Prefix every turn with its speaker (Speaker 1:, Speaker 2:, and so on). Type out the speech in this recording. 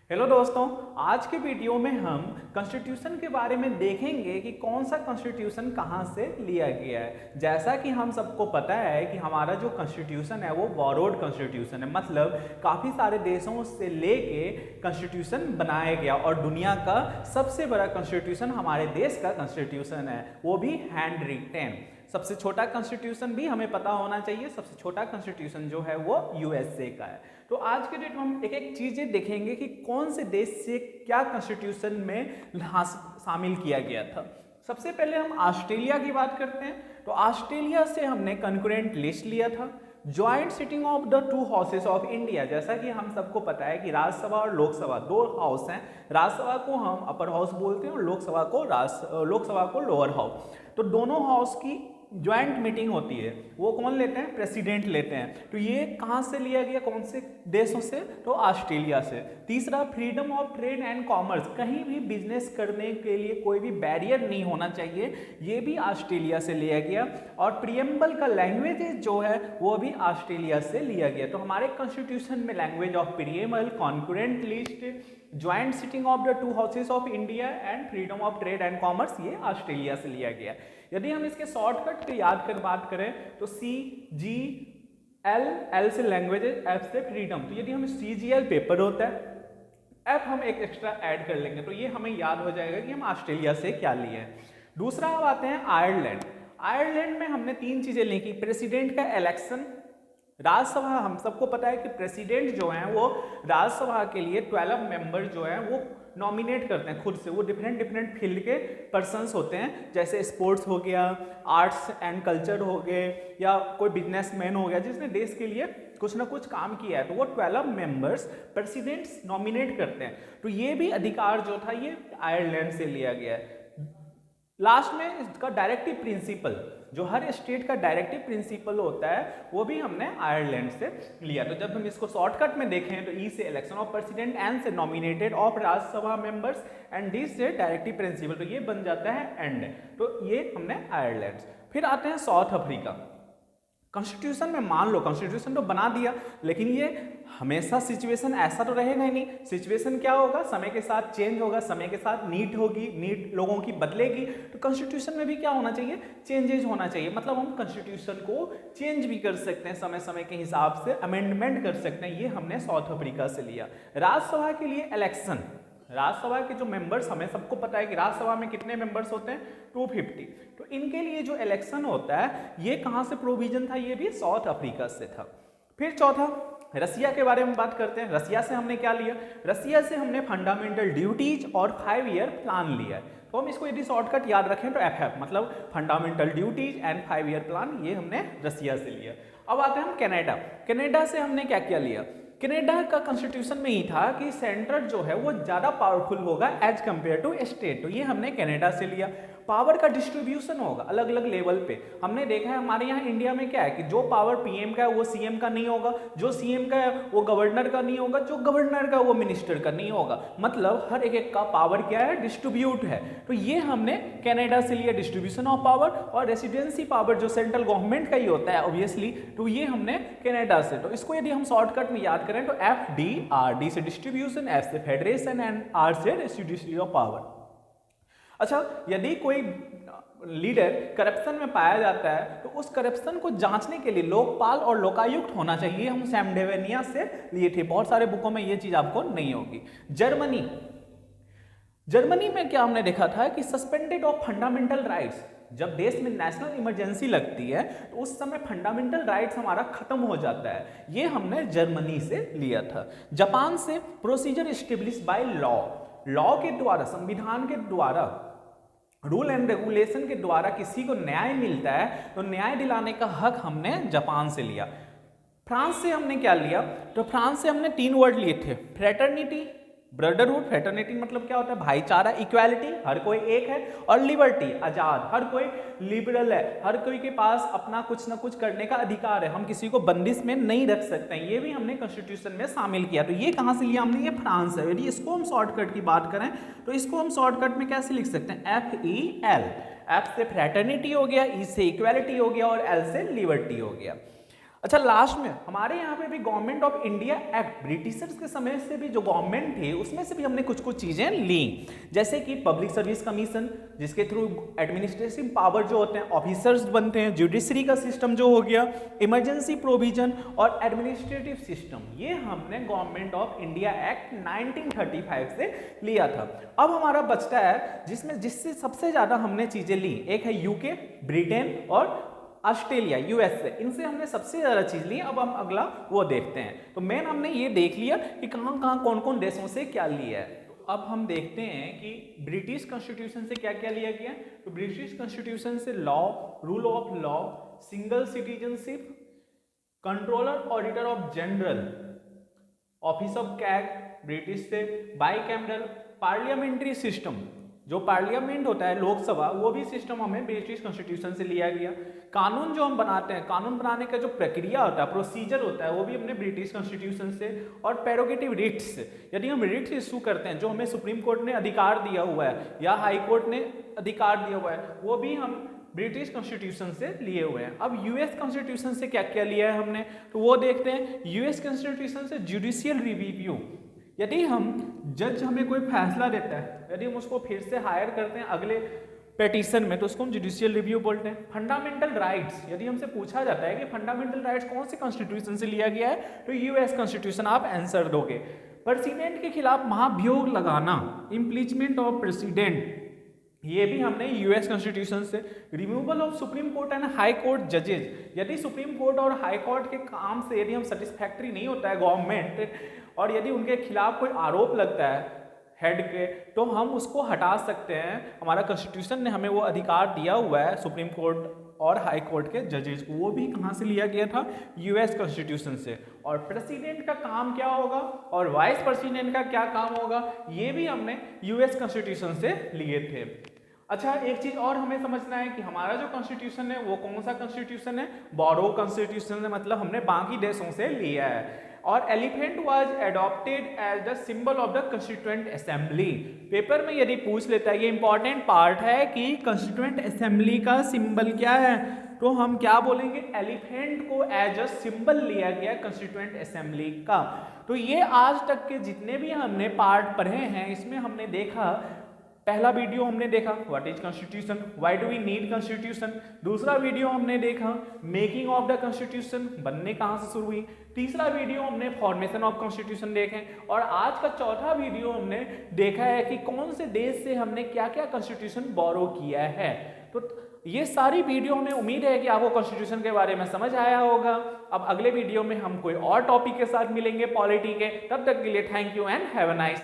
Speaker 1: Hello दोस्तों, आज के वीडियो में हम कॉन्स्टिट्यूशन के बारे में देखेंगे कि कौन सा कॉन्स्टिट्यूशन कहाँ से लिया गया है। जैसा कि हम सबको पता है कि हमारा जो कॉन्स्टिट्यूशन है वो बोरोड कॉन्स्टिट्यूशन है, मतलब काफ़ी सारे देशों से लेके कॉन्स्टिट्यूशन बनाया गया और दुनिया का सबसे बड़ा कॉन्स्टिट्यूशन हमारे देश का कॉन्स्टिट्यूशन है, वो भी हैंड रिटेन। सबसे छोटा कॉन्स्टिट्यूशन भी हमें पता होना चाहिए, सबसे छोटा कॉन्स्टिट्यूशन जो है वो यूएसए का है। तो आज के डेट में हम एक एक चीज़ें देखेंगे कि कौन से देश से क्या कॉन्स्टिट्यूशन में शामिल किया गया था। सबसे पहले हम ऑस्ट्रेलिया की बात करते हैं। तो ऑस्ट्रेलिया से हमने कंकरेंट लिस्ट लिया था। Joint sitting of the two houses of India, जैसा कि हम सबको पता है कि राज्यसभा और लोकसभा दो हाउस हैं। राज्यसभा को हम अपर हाउस बोलते हैं और लोकसभा को लोअर हाउस। तो दोनों हाउस की ज्वाइंट मीटिंग होती है, वो कौन लेते हैं? प्रेसिडेंट लेते हैं। तो ये कहाँ से लिया गया, कौन से देशों से? तो ऑस्ट्रेलिया से। तीसरा, freedom of trade and commerce, कहीं भी बिजनेस करने के लिए कोई भी बैरियर नहीं होना चाहिए, ये भी ऑस्ट्रेलिया से लिया गया। और प्रियम्बल का लैंग्वेज जो है वो भी ऑस्ट्रेलिया से लिया गया। तो हमारे कॉन्स्टिट्यूशन में language of preamble, concurrent list, joint sitting of the two houses of India and freedom of trade and commerce, ये ऑस्ट्रेलिया से लिया गया। यदि हम इसके शॉर्टकट के याद कर बात करें तो CGL से लैंग्वेजेस, F से फ्रीडम। तो यदि हम CGL पेपर होता है, F हम एक एक्स्ट्रा ऐड कर लेंगे तो ये हमें याद हो जाएगा कि हम ऑस्ट्रेलिया से क्या लिए हैं। दूसरा अब आते हैं आयरलैंड। आयरलैंड में हमने तीन चीजें लिखी। प्रेसिडेंट का इलेक्शन, राज्यसभा, हम सबको पता है कि प्रेसिडेंट जो हैं वो राज्यसभा के लिए 12 मेंबर जो हैं वो नॉमिनेट करते हैं खुद से। वो डिफरेंट फील्ड के पर्सन्स होते हैं, जैसे स्पोर्ट्स हो गया, आर्ट्स एंड कल्चर हो गए, या कोई बिजनेसमैन हो गया जिसने देश के लिए कुछ ना कुछ काम किया है, तो वो 12 मेंबर्स प्रेसिडेंट्स नॉमिनेट करते हैं। तो ये भी अधिकार जो था ये आयरलैंड से लिया गया है। लास्ट में इसका डायरेक्टिव प्रिंसिपल, जो हर स्टेट का डायरेक्टिव प्रिंसिपल होता है, वो भी हमने आयरलैंड से लिया। तो जब हम इसको शॉर्टकट में देखें तो ई से इलेक्शन ऑफ प्रेसिडेंट, एन से nominated of Rajya Sabha members and D से डायरेक्टिव प्रिंसिपल, तो ये बन जाता है एंड। तो ये हमने आयरलैंड। फिर आते हैं साउथ अफ्रीका। कॉन्स्टिट्यूशन में मान लो कॉन्स्टिट्यूशन तो बना दिया, लेकिन ये हमेशा सिचुएशन ऐसा तो रहेगा ही नहीं। सिचुएशन क्या होगा, समय के साथ चेंज होगा, समय के साथ नीड होगी, नीड लोगों की बदलेगी। तो कॉन्स्टिट्यूशन में भी क्या होना चाहिए? चेंजेज होना चाहिए। मतलब हम कॉन्स्टिट्यूशन को चेंज भी कर सकते हैं, समय समय के हिसाब से अमेंडमेंट कर सकते हैं। ये हमने साउथ अफ्रीका से लिया। राज्यसभा के लिए इलेक्शन, राज्यसभा के जो मेंबर्स, हमें सबको पता है कि राज्यसभा में कितने मेंबर्स होते हैं? 250। तो इनके लिए जो इलेक्शन होता है ये कहाँ से प्रोविजन था? ये भी साउथ अफ्रीका से था। फिर चौथा, रसिया के बारे में बात करते हैं। रसिया से हमने क्या लिया? रसिया से हमने फंडामेंटल ड्यूटीज और 5 ईयर प्लान लिया है। तो हम इसको यदि शॉर्टकट याद रखें तो FF, मतलब fundamental duties and 5 year plan, ये हमने रसिया से लिया। अब आते हैं हम कनाडा। कनाडा से हमने क्या क्या लिया? कनाडा का कॉन्स्टिट्यूशन में ही था कि सेंट्रल जो है वो ज़्यादा पावरफुल होगा एज कंपेयर टू स्टेट। तो ये हमने कनाडा से लिया। पावर का डिस्ट्रीब्यूशन होगा अलग अलग लेवल पे। हमने देखा है हमारे यहाँ इंडिया में क्या है कि जो पावर PM का है वो CM का नहीं होगा, जो CM का है वो गवर्नर का नहीं होगा, जो गवर्नर का वो मिनिस्टर का नहीं होगा। मतलब हर एक का पावर क्या है? डिस्ट्रीब्यूट है। तो ये हमने कनाडा से लिया, डिस्ट्रीब्यूशन ऑफ पावर। और रेसिडेंसी पावर जो सेंट्रल गवर्नमेंट का ही होता है ऑब्वियसली, तो ये हमने कनाडा से। तो इसको यदि हम शॉर्टकट में याद करें तो FDR, D से डिस्ट्रीब्यूशन, F से फेडरेशन एंड R से रेसिडेंसी ऑफ पावर। अच्छा, यदि कोई लीडर करप्शन में पाया जाता है तो उस करप्शन को जांचने के लिए लोकपाल और लोकायुक्त होना चाहिए। हम सैमडेवेनिया से लिए थे, बहुत सारे बुकों में ये चीज आपको नहीं होगी। जर्मनी, जर्मनी में क्या हमने देखा था कि सस्पेंडेड ऑफ फंडामेंटल राइट्स, जब देश में नेशनल इमरजेंसी लगती है तो उस समय फंडामेंटल राइट्स हमारा खत्म हो जाता है। ये हमने जर्मनी से लिया था। जापान से procedure establish by law, law के द्वारा, संविधान के द्वारा, रूल एंड रेगुलेशन के द्वारा किसी को न्याय मिलता है तो न्याय दिलाने का हक हमने जापान से लिया। फ्रांस से हमने क्या लिया? तो फ्रांस से हमने 3 वर्ड लिए थे, फ्रेटर्निटी, ब्रदरहुड। फ्रेटर्निटी मतलब क्या होता है? भाईचारा, इक्वालिटी, हर कोई एक है, और लिबर्टी, आजाद, हर कोई लिबरल है, हर कोई के पास अपना कुछ ना कुछ करने का अधिकार है, हम किसी को बंदिश में नहीं रख सकते हैं। ये भी हमने कॉन्स्टिट्यूशन में शामिल किया। तो ये कहाँ से लिया हमने? ये फ्रांस है। यदि इसको हम शॉर्टकट की बात करें तो इसको हम शॉर्टकट में कैसे लिख सकते हैं? FEL, F से फ्रेटर्निटी हो गया, E से इक्वालिटी हो गया और L से लिबर्टी हो गया। अच्छा, लास्ट में हमारे यहाँ पे भी government of India act, Britishers के समय से भी जो गवर्नमेंट थी उसमें से भी हमने कुछ कुछ चीजें ली, जैसे कि पब्लिक सर्विस कमीशन, जिसके थ्रू एडमिनिस्ट्रेटिव पावर जो होते हैं ऑफिसर्स बनते हैं, जुडिशरी का सिस्टम जो हो गया, इमरजेंसी प्रोविजन और एडमिनिस्ट्रेटिव सिस्टम, ये हमने गवर्नमेंट ऑफ इंडिया एक्ट 1935 से लिया था। अब हमारा बचता है जिससे सबसे ज्यादा हमने चीजें ली, एक है यूके, ब्रिटेन और ऑस्ट्रेलिया, यूएसए, इनसे हमने सबसे ज्यादा चीज ली। अब हम अगला वो देखते हैं। तो मेन हमने ये देख लिया कि कहाँ कहाँ कौन कौन देशों से क्या लिया है। तो अब हम देखते हैं कि ब्रिटिश कॉन्स्टिट्यूशन से क्या क्या लिया गया। तो ब्रिटिश कॉन्स्टिट्यूशन से law, rule of law, single citizenship, controller auditor of general, office of CAG, British से बाइकैमरल, पार्लियामेंट्री सिस्टम, जो पार्लियामेंट होता है लोकसभा, वो भी सिस्टम हमें ब्रिटिश कॉन्स्टिट्यूशन से लिया गया। कानून जो हम बनाते हैं, कानून बनाने का जो प्रक्रिया होता है, प्रोसीजर होता है, वो भी हमने ब्रिटिश कॉन्स्टिट्यूशन से। और प्रेरोगेटिव रिट्स, यदि हम रिट्स इशू करते हैं, जो हमें सुप्रीम कोर्ट ने अधिकार दिया हुआ है या हाई कोर्ट ने अधिकार दिया हुआ है, वो भी हम ब्रिटिश कॉन्स्टिट्यूशन से लिए हुए हैं। अब यूएस कॉन्स्टिट्यूशन से क्या क्या लिया है हमने, तो वो देखते हैं। यूएस कॉन्स्टिट्यूशन से जुडिशियल रिव्यू, यदि हम जज हमें कोई फैसला देता है, यदि हम उसको फिर से हायर करते हैं अगले पेटिशन में, तो उसको हम जुडिशियल रिव्यू बोलते हैं। फंडामेंटल राइट्स, यदि हमसे पूछा जाता है कि फंडामेंटल राइट्स कौन से कॉन्स्टिट्यूशन से लिया गया है, तो यूएस कॉन्स्टिट्यूशन आप आंसर दोगे। प्रेसिडेंट के खिलाफ महाभियोग लगाना, इम्पीचमेंट ऑफ प्रेसिडेंट, ये भी हमने यूएस कॉन्स्टिट्यूशन से। Removal of supreme court and high court जजेज, यदि सुप्रीम कोर्ट और हाई कोर्ट के काम से यदि हम सेटिस्फैक्ट्री नहीं होता है गवर्नमेंट, और यदि उनके खिलाफ कोई आरोप लगता है हेड के, तो हम उसको हटा सकते हैं। हमारा कॉन्स्टिट्यूशन ने हमें वो अधिकार दिया हुआ है सुप्रीम कोर्ट और हाई कोर्ट के जजेस को। वो भी कहाँ से लिया गया था, यूएस कॉन्स्टिट्यूशन से। और प्रेसिडेंट का काम क्या होगा और वाइस प्रेसिडेंट का क्या काम होगा, ये भी हमने यूएस कॉन्स्टिट्यूशन से लिए थे। अच्छा, एक चीज और हमें समझना है कि हमारा जो कॉन्स्टिट्यूशन है वो कौन सा कॉन्स्टिट्यूशन है, बोरो कॉन्स्टिट्यूशन है, मतलब हमने बाकी देशों से लिया है। और elephant was adopted as the symbol of the constituent assembly. Paper में यदि पूछ लेता है, ये इंपॉर्टेंट पार्ट है कि कंस्टिट्यूएंट असेंबली का सिंबल क्या है, तो हम क्या बोलेंगे, एलिफेंट को एज अ सिंबल लिया गया कंस्टिट्यूएंट असेंबली का। तो ये आज तक के जितने भी हमने पार्ट पढ़े हैं, इसमें हमने देखा, पहला वीडियो हमने देखा what is constitution, why do we need constitution. दूसरा वीडियो हमने देखा मेकिंग ऑफ द कॉन्स्टिट्यूशन, बनने कहाँ से शुरू हुई। तीसरा वीडियो हमने फॉर्मेशन ऑफ कॉन्स्टिट्यूशन देखे। और आज का चौथा वीडियो हमने देखा है कि कौन से देश से हमने क्या क्या कॉन्स्टिट्यूशन बोरो किया है। तो ये सारी वीडियो हमें उम्मीद है कि आपको कॉन्स्टिट्यूशन के बारे में समझ आया होगा। अब अगले वीडियो में हम कोई और टॉपिक के साथ मिलेंगे पॉलिटी के। तब तक के लिए thank you and have a nice